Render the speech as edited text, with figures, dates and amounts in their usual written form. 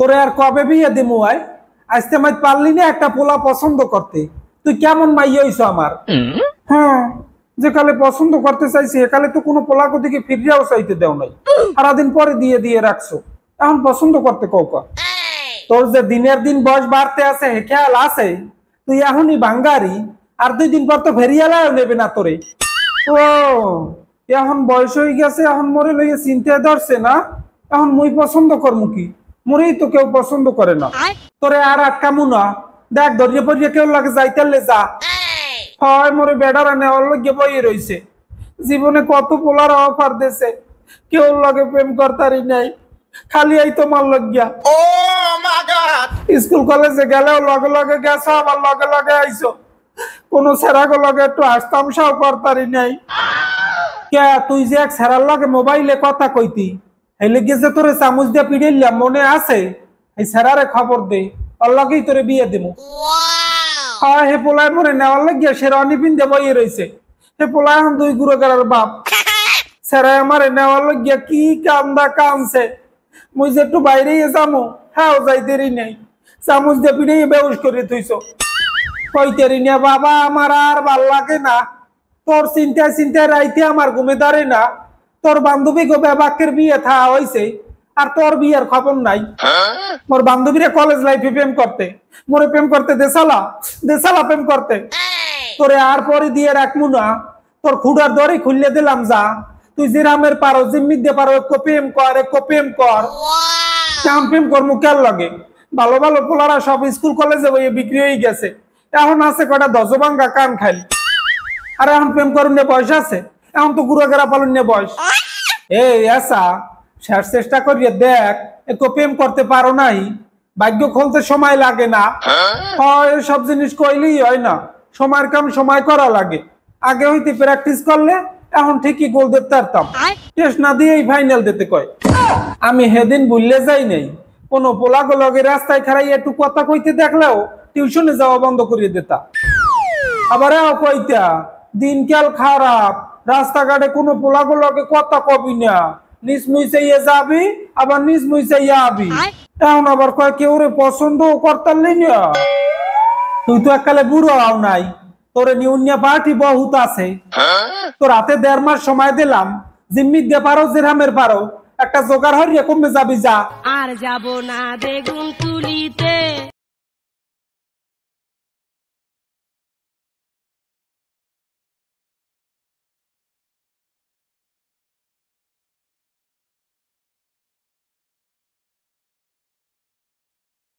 তোরে আর কবে বিয়ে দিমু আয়? আজকে মাই পারলি না একটা পোলা পছন্দ করতে। তুই কেমন মাইয়া হইছো আমার? হ্যাঁ, যে কালে পছন্দ করতে চাইছি একালে তো কোনো পোলাকে দিকে ফিরিয়াও চাইতে দেও নাই, সারাদিন পরে দিয়ে দিয়ে রাখছো। এখন পছন্দ করতে কৌকা? তোর যে দিনের দিন বয়স বাড়তে আছে খেয়াল আছে? তুই এখনই বাঙ্গারি, আর 2 দিন পর তো ফেরিয়ালাও নেবে না তোরে। ও, এখন বয়স হয়ে গেছে, এখন মরে লইয়া চিন্তা ধরছে না। এখন মুই পছন্দ করমু কি? মরেই তো কেউ পছন্দ করে না। তোরে আর আটকামু না। দেখ ধরিয়ে পড়িয়ে কেউ লাগে যাইতেলে যা। হয় মোরে বেড়ারা নেওয়ার লগে বইয়ে রইছে। জীবনে কত পোলার অফার দেছে, কেউ লগে প্রেম করতারি নাই, খালি এই তোমার লাগিয়া। ও মা গড! স্কুল কলেজে গেলেও লগে লগে গেছো, আবার লগে লগে আইছো। কোন ছেড়াগো লগে একটু হাসতামশাও করতারি নাই। কে তুই যে এক ছেড়ার লগে মোবাইলে কথা কইতি, এই লেগে যে তোরে চামচ দিয়ে পিড়াইলাম মনে আছে? এই ছেড়ারে খবর দে, ওর লগেই তোরে বিয়ে দেবো। হ্যাঁ, হে পোলায় মরে নেওয়ার লাগিয়া সে রনি পিন্দে বইয়ে রয়েছে। হে পোলায় এখন 2 গুড়োগাড়ার বাপ। ছেড়াই আমারে নেওয়ার লাগিয়া কি কান্দা কানছে। মুই যে একটু বাইরে যামো, হ্যাঁ যাইতেরই নেই। চামচ দিয়ে পিড়াইয়ে বেউস করে থইছো। কইতেরি না বাবা, আমার আর ভাল লাগে না। তোর চিন্তায় চিন্তায় রাইতে আমার ঘুমে ধরে না। তোর বান্ধবী গো বাক্যের বিয়ে থা হইছে, আর তোর বিয়ের খবর নাই। মোর বান্ধবীরা কলেজ লাইফে প্রেম করতে, মোরে প্রেম করতে দেশালা দেশালা প্রেম করতে। তোরে আর পরে দিয়ে রাখমু না, তোর খুঁড়ার দরে খুললে দিলাম যা। তুই জিরামের পারো, জিম্মি দিয়ে পারো, একটু প্রেম কর, একটু প্রেম কর। কেমন প্রেম করমু কেন লাগে? ভালো ভালো পোলারা সব স্কুল কলেজে বইয়ে বিক্রি হয়ে গেছে। এখন আছে কটা দশভাঙ্গা কান খাই। আর এখন প্রেম করুন বয়স আছে? এখন তো গুড়াগেরা পালন নিয়ে বয়স। এই আসা শেষ চেষ্টা করিয়ে দেখ, একটু প্রেম করতে পারো নাই? ভাগ্য খুলতে সময় লাগে না। হয় সব জিনিস কইলেই হয় না, সময়ের কাম সময় করা লাগে। আগে হইতে প্র্যাকটিস করলে এখন ঠিকই গোল দিতে পারতাম। টেস্ট না দিয়েই ফাইনাল দিতে কয়। আমি হেদিন ভুললে যাই নাই, কোনো পোলাগো লগে রাস্তায় খারাই একটু কথা কইতে দেখলেও টিউশনে যাওয়া বন্ধ করিয়ে দিতা। আবার কইতা দিনকাল খারাপ, রাস্তাঘাটে কোনো পোলাগো লগে কথা কবি না, নিজ মুইসাইয়া যাবি আবার নিজ মুইসাইয়া আবি। এখন আবার কয় কেউ রে পছন্দ করতারলি না। তুই তো এককালে বুড়ো হও নাই, তোরে নিউনিয়া পার্টি বহুত আছে। তোর হাতে 1.5 মাস সময় দিলাম, জিম্মি দিয়ে পারো জেরামের পারো, একটা জোগাড় হরিয়া কমে যাবি যা। আর যাব না বেগুন তুলিতে।